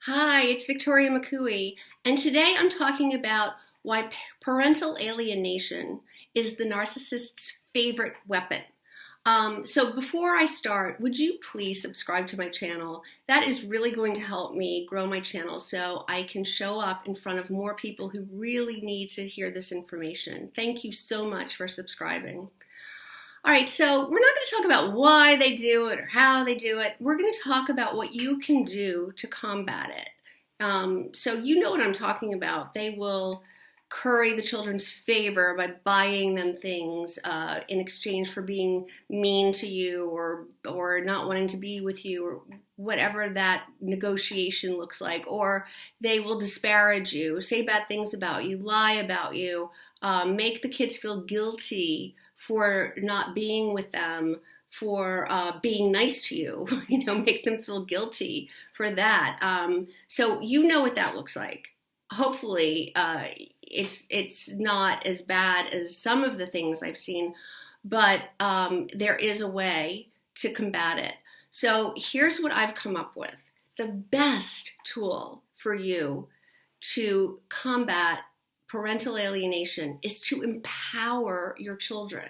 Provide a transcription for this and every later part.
Hi, it's Victoria McCooey, and today I'm talking about why parental alienation is the narcissist's favorite weapon. So before I start, would you please subscribe to my channel? That is really going to help me grow my channel so I can show up in front of more people who really need to hear this information. Thank you so much for subscribing. All right, so we're not going to talk about why they do it or how they do it. We're going to talk about what you can do to combat it. So you know what I'm talking about. They will curry the children's favor by buying them things in exchange for being mean to you or not wanting to be with you or whatever that negotiation looks like. Or they will disparage you, say bad things about you, lie about you, make the kids feel guilty for not being with them, for being nice to you, make them feel guilty for that. So you know what that looks like. Hopefully, it's not as bad as some of the things I've seen, but there is a way to combat it. So here's what I've come up with. The best tool for you to combat parental alienation is to empower your children.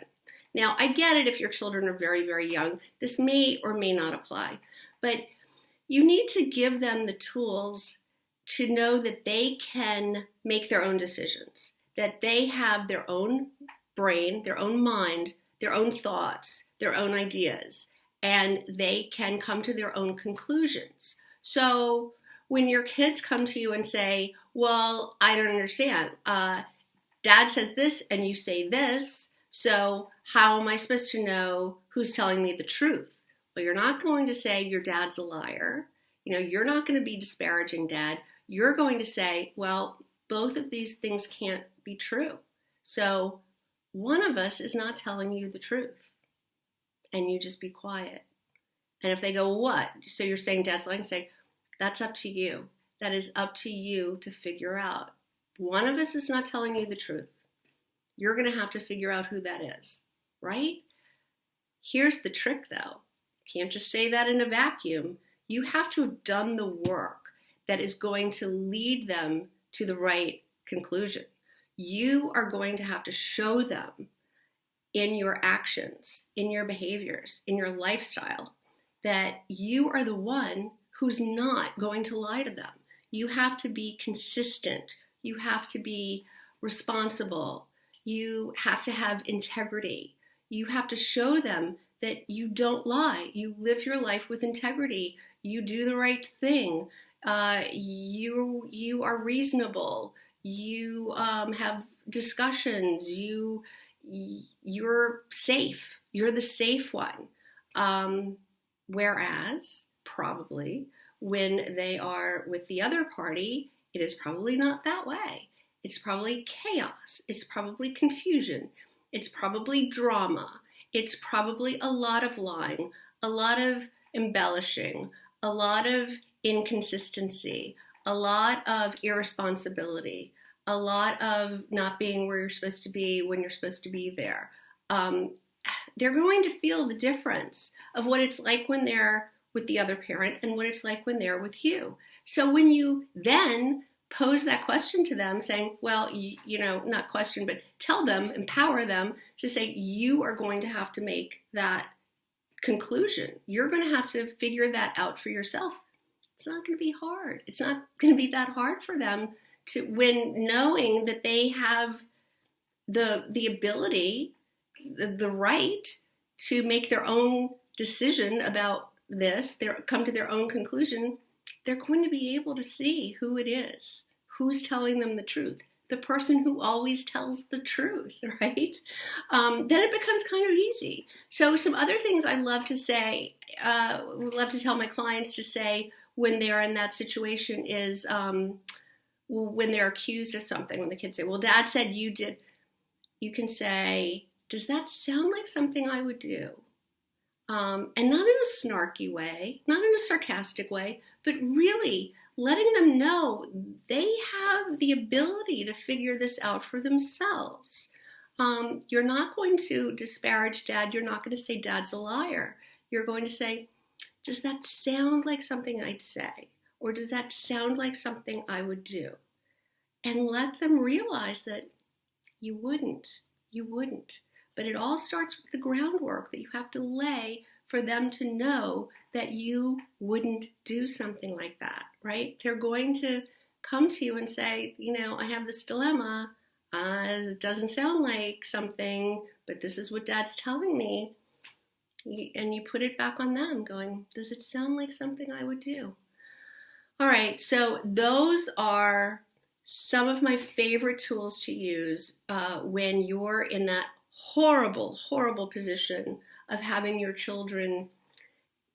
Now, I get it if your children are very, very young. This may or may not apply, but you need to give them the tools to know that they can make their own decisions, that they have their own brain, their own mind, their own thoughts, their own ideas, and they can come to their own conclusions. So when your kids come to you and say, well, I don't understand. Dad says this and you say this, so how am I supposed to know who's telling me the truth? Well, you're not going to say your dad's a liar. You're not going to be disparaging dad. You're going to say, well, both of these things can't be true. So one of us is not telling you the truth. And you just be quiet. And if they go, what? So you're saying dad's lying, say, that's up to you. That is up to you to figure out. One of us is not telling you the truth. You're going to have to figure out who that is, right? Here's the trick, though. You can't just say that in a vacuum. You have to have done the work that is going to lead them to the right conclusion. You are going to have to show them in your actions, in your behaviors, in your lifestyle, that you are the one who's not going to lie to them. You have to be consistent. You have to be responsible. You have to have integrity. You have to show them that you don't lie. You live your life with integrity. You do the right thing. You are reasonable. You have discussions. You're safe. You're the safe one. Whereas, probably, when they are with the other party, it is probably not that way. It's probably chaos. It's probably confusion. It's probably drama. It's probably a lot of lying, a lot of embellishing, a lot of inconsistency, a lot of irresponsibility, a lot of not being where you're supposed to be when you're supposed to be there. They're going to feel the difference of what it's like when they're with the other parent and what it's like when they're with you. So when you then pose that question to them saying, well, not question, but tell them, empower them to say, you are going to have to make that conclusion. You're going to have to figure that out for yourself. It's not going to be hard. It's not going to be that hard for them to, when knowing that they have the ability, the right to make their own decision about this, come to their own conclusion. They're going to be able to see who it is, who's telling them the truth, the person who always tells the truth, right? Then it becomes kind of easy. So some other things I love to say, would love to tell my clients to say when they're in that situation is when they're accused of something, when the kids say, well, Dad said you did, you can say, does that sound like something I would do? And not in a snarky way, not in a sarcastic way, but really letting them know they have the ability to figure this out for themselves. You're not going to disparage Dad. You're not going to say Dad's a liar. You're going to say, does that sound like something I'd say? Or does that sound like something I would do? And let them realize that you wouldn't. You wouldn't. But it all starts with the groundwork that you have to lay for them to know that you wouldn't do something like that, right? They're going to come to you and say, I have this dilemma. It doesn't sound like something, but this is what Dad's telling me. And you put it back on them going, does it sound like something I would do? All right, so those are some of my favorite tools to use when you're in that horrible, horrible position of having your children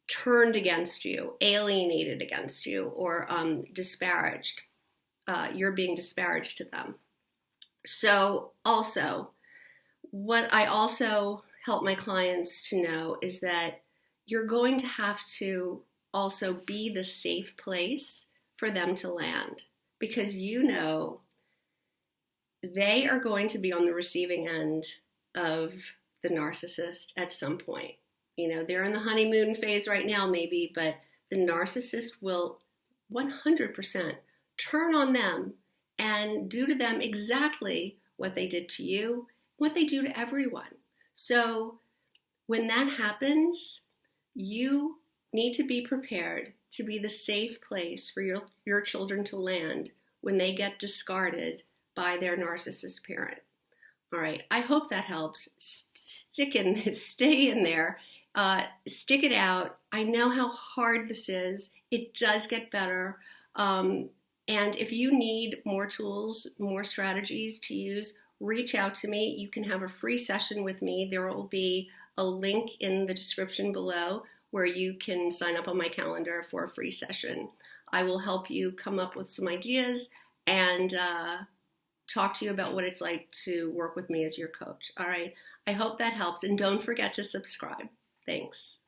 turned against you, alienated against you, or disparaged. You're being disparaged to them. So also, what I also help my clients to know is that you're going to have to also be the safe place for them to land, because they are going to be on the receiving end of the narcissist at some point. They're in the honeymoon phase right now maybe, but the narcissist will 100% turn on them and do to them exactly what they did to you, what they do to everyone. So when that happens, you need to be prepared to be the safe place for your children to land when they get discarded by their narcissist parent. All right, I hope that helps. Stay in there, stick it out. I know how hard this is. It does get better. And if you need more tools, more strategies to use, reach out to me. You can have a free session with me. There will be a link in the description below where you can sign up on my calendar for a free session. I will help you come up with some ideas and talk to you about what it's like to work with me as your coach. All right. I hope that helps. And don't forget to subscribe. Thanks.